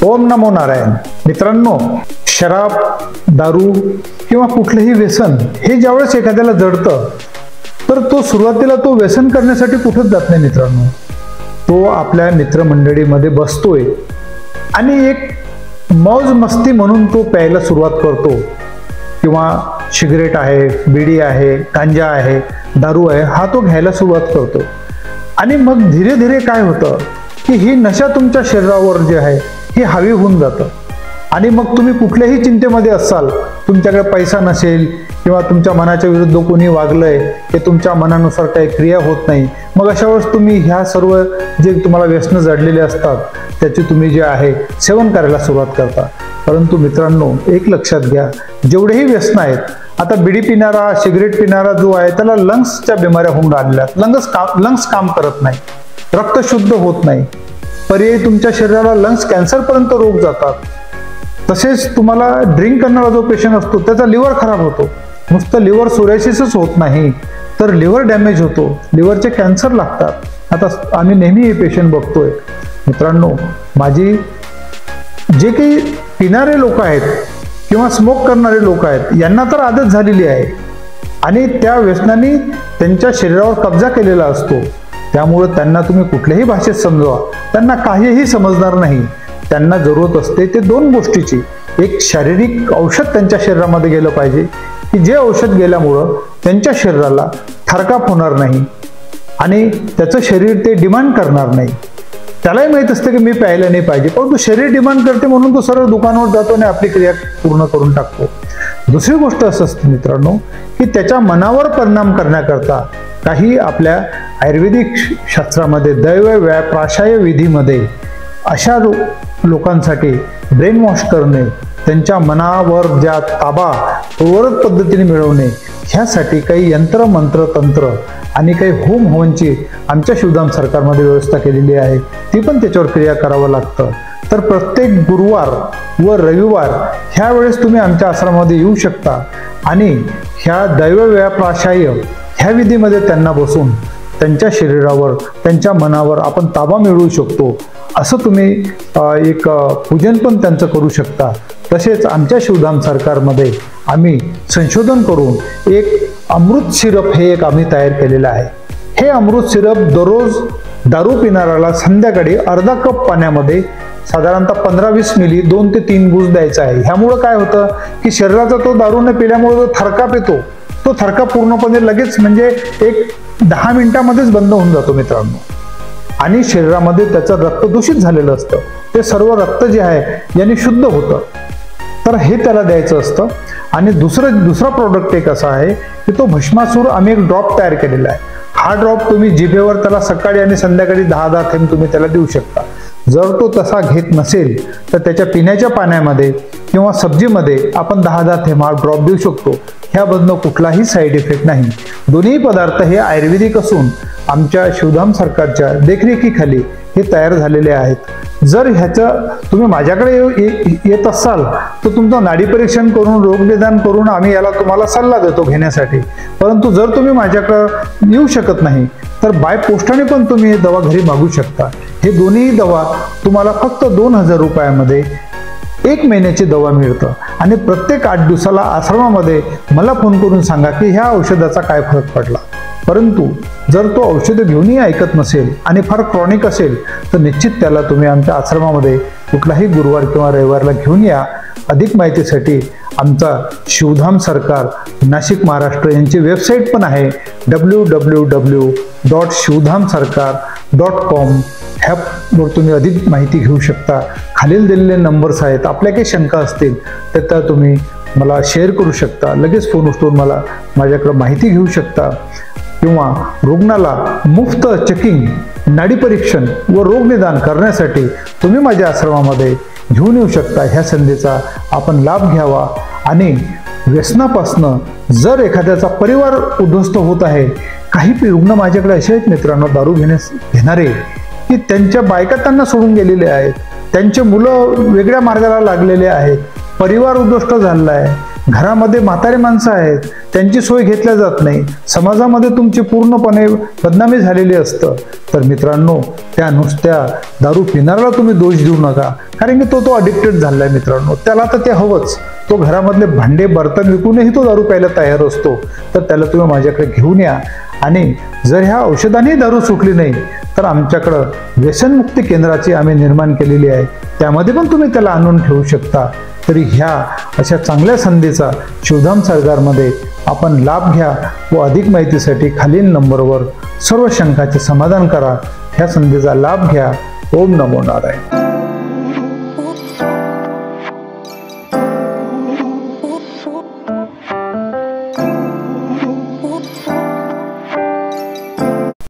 ओम नमो नारायण. मित्रांनो, शराब, दारू किंवा कुठलेही व्यसन हे ज्यावेळेस एखाद्याला जडतं तर तो सुरुवातीला तो व्यसन करण्यासाठी कुठंच जात नाही मित्रांनो. तो आपल्या मित्रमंडळीमध्ये बसतोय आणि एक मौज मस्ती म्हणून तो प्यायला सुरुवात करतो. किंवा सिगरेट आहे, बिडी आहे, गांजा आहे, दारू आहे, हा तो घ्यायला सुरुवात करतो. आणि मग धीरे धीरे काय होतं की ही नशा तुमच्या शरीरावर जे आहे ही हावी होऊन जातं. आणि मग तुम्ही कुठल्याही चिंतेमध्ये असाल, तुमच्याकडे पैसा नसेल किंवा तुमच्या मनाच्या विरुद्ध कोणी वागलंय की तुमच्या मनानुसार काही क्रिया होत नाही, मग अशा वेळेस तुम्ही ह्या सर्व जे तुम्हाला व्यसनं जडलेले असतात त्याचे तुम्ही जे आहे सेवन करायला सुरुवात करता. परंतु मित्रांनो, एक लक्षात घ्या, जेवढेही व्यसनं आहेत, आता बिडी पिणारा, सिगरेट पिणारा जो आहे त्याला लंग्सच्या बिमाऱ्या होऊन राहिल्या. लंग्स काम करत नाही, रक्त शुद्ध होत नाही, पर्यायी तुमच्या शरीराला लंग्स कॅन्सरपर्यंत रोग जातात. तसेच तुम्हाला ड्रिंक करणारा जो पेशंट असतो त्याचा लिव्हर खराब होतो. नुसतं लिव्हर सोरायसिसच होत नाही तर लिव्हर डॅमेज होतो, लिव्हरचे कॅन्सर लागतात. आता आम्ही नेहमी हे पेशंट बघतोय. मित्रांनो, माझी जे काही पिणारे लोक आहेत किंवा स्मोक करणारे लोक आहेत यांना तर आदत झालेली आहे आणि त्या व्यसनाने त्यांच्या शरीरावर कब्जा केलेला असतो. त्यामुळे त्यांना तुम्ही कुठल्याही भाषेत समजवा, त्यांना काहीही समजणार नाही. त्यांना जरूरत असते ते दोन गोष्टीची. एक, शारीरिक औषध त्यांच्या शरीरामध्ये गेलं पाहिजे की जे औषध गेल्यामुळं त्यांच्या शरीराला थरकाप होणार नाही आणि त्याचं शरीर ते डिमांड करणार नाही. त्यालाही माहीत असतं की मी प्यायला नाही पाहिजे, परंतु शरीर डिमांड करते म्हणून तो सरळ दुकानावर जातो आणि आपली क्रिया पूर्ण करून टाकतो. दुसरी गोष्ट असं असते मित्रांनो की त्याच्या मनावर परिणाम करण्याकरता काही आपल्या आयुर्वेदिक शास्त्रामध्ये दैव प्राशाय विधीमध्ये अशा लोकांसाठी ब्रेन वॉश करणे, त्यांच्या मनावर ज्या ताबा पूर्ववत पद्धतीने मिळवणे, ह्यासाठी काही यंत्र, मंत्र, तंत्र आणि काही होम हवनची आमच्या शिवधाम सरकारमध्ये व्यवस्था केलेली आहे. ती पण त्याच्यावर क्रिया करावं लागतं. तर प्रत्येक गुरुवार व रविवार ह्या वेळेस तुम्ही आमच्या आश्रमामध्ये येऊ शकता आणि ह्या दैवव्याप्राशाय ह्या विधीमध्ये त्यांना बसून त्यांच्या शरीरावर, त्यांच्या मनावर आपण ताबा मिळवू शकतो. असं तुम्ही एक पूजन पण त्यांचं करू शकता. तसेच आमच्या शिवधाम सरकारमध्ये आम्ही संशोधन करून एक अमृत सिरप हे एक आम्ही तयार केलेलं आहे. हे अमृत सिरप दररोज दारू पिणाऱ्याला संध्याकाळी अर्धा कप पाण्यामध्ये साधारणतः 15-20 मिली 2 ते 3 गुज द्यायचा आहे. ह्यामुळं काय होतं की शरीराचा तो दारू न पिल्यामुळे जो थरकाप येतो, तो थरकाप पूर्णपणे लगेच म्हणजे एक 10 मिनिटांमध्येच बंद होऊन जातो मित्रांनो. आणि शरीरामध्ये त्याचं रक्त दूषित झालेलं असतं, ते सर्व रक्त जे आहे याने शुद्ध होतं. तर हे त्याला द्यायचं असतं. आणि दुसरा प्रोडक्ट एक असा आहे की तो भस्मासूर आम्ही एक ड्रॉप तयार केलेला आहे. हा ड्रॉप तुम्ही जिभेवर त्याला सकाळी आणि संध्याकाळी 10-10 थेंब तुम्ही त्याला देऊ शकता. जर तो तसा घेत नसेल तर त्याच्या पिण्याच्या पाण्यामध्ये किंवा सब्जीमध्ये आपण 10-10 थेंब हा ड्रॉप देऊ शकतो. ह्यामधनं कुठलाही साईड इफेक्ट नाही. दोन्ही पदार्थ हे आयुर्वेदिक असून आमच्या शिवधाम सरकारच्या देखरेखीखाली हे तयार झालेले आहेत. जर ह्याचं तुम्ही माझ्याकडे येत असाल तर तुमचं नाडी परीक्षण करून, रोगनिदान करून आम्ही याला तुम्हाला सल्ला देतो घेण्यासाठी. परंतु जर तुम्ही माझ्याकडे येऊ शकत नाही तर बाय पोस्टाने पण तुम्ही हे दवा घरी मागू शकता. हे दोन्ही दवा तुम्हाला फक्त 2000 रुपयामध्ये 1 महिन्याची दवा मिळतं. आणि प्रत्येक 8 दिवसाला आश्रमामध्ये मला फोन करून सांगा की ह्या औषधाचा काय फरक पडला. परंतु जर तो औषध घेऊनही ऐकत नसेल आणि फार क्रॉनिक असेल तर निश्चित त्याला तुम्ही आमच्या आश्रमामध्ये कुठलाही गुरुवार किंवा रविवारला घेऊन या. अधिक माहितीसाठी आमचा शिवधाम सरकार नाशिक महाराष्ट्र यांची वेबसाईट पण आहे www.shivdhamsarkar.com. ह्यावर तुम्ही अधिक माहिती घेऊ शकता. खालील दिलेले नंबर्स आहेत. आपल्या काही शंका असतील तर त्या तुम्ही मला शेअर करू शकता. लगेच फोन उचलून मला माझ्याकडे माहिती घेऊ शकता. किंवा रुग्णाला मुफ्त चेकिंग, नाडी परीक्षण व रोगनिदान करण्यासाठी तुम्ही माझ्या आश्रमामध्ये घेऊन येऊ शकता. ह्या संधीचा आपण लाभ घ्यावा. आणि व्यसनापासनं जर एखाद्याचा परिवार उद्ध्वस्त होत आहे, काही रुग्ण माझ्याकडे असे आहेत मित्रांनो दारू घेणारे की त्यांच्या बायका त्यांना सोडून गेलेले आहेत, त्यांचे मुलं वेगळ्या मार्गाला लागलेले आहेत, परिवार उद्ध्वस्त झालेला आहे, घरामध्ये म्हातारे माणसं आहेत, त्यांची सोय घेतल्या जात नाही, समाजामध्ये तुमची पूर्णपणे बदनामी झालेली असतं, तर मित्रांनो त्या नुसत्या दारू पिणाऱ्याला तुम्ही दोष देऊ नका, कारण की तो अडिक्टेड झालाय मित्रांनो. त्याला तर ते हवंच. तो घरामधले भांडे बर्तन विकूनही तो दारू प्यायला तयार असतो. तर त्याला तुम्ही माझ्याकडे घेऊन या, आणि जर ह्या औषधांनी दारू सुटली नाही तर आमच्याकडं व्यसनमुक्ती केंद्राची आम्ही निर्माण केलेली आहे, त्यामध्ये पण तुम्ही त्याला आणून ठेवू शकता. तरी ह्या अशा चांगल्या संधीचा शिवधाम सरकारमध्ये आपण लाभ घ्या व अधिक माहितीसाठी खालील नंबरवर सर्व शंकाचे समाधान करा. ह्या संधीचा लाभ घ्या. ओम नमो नारायण.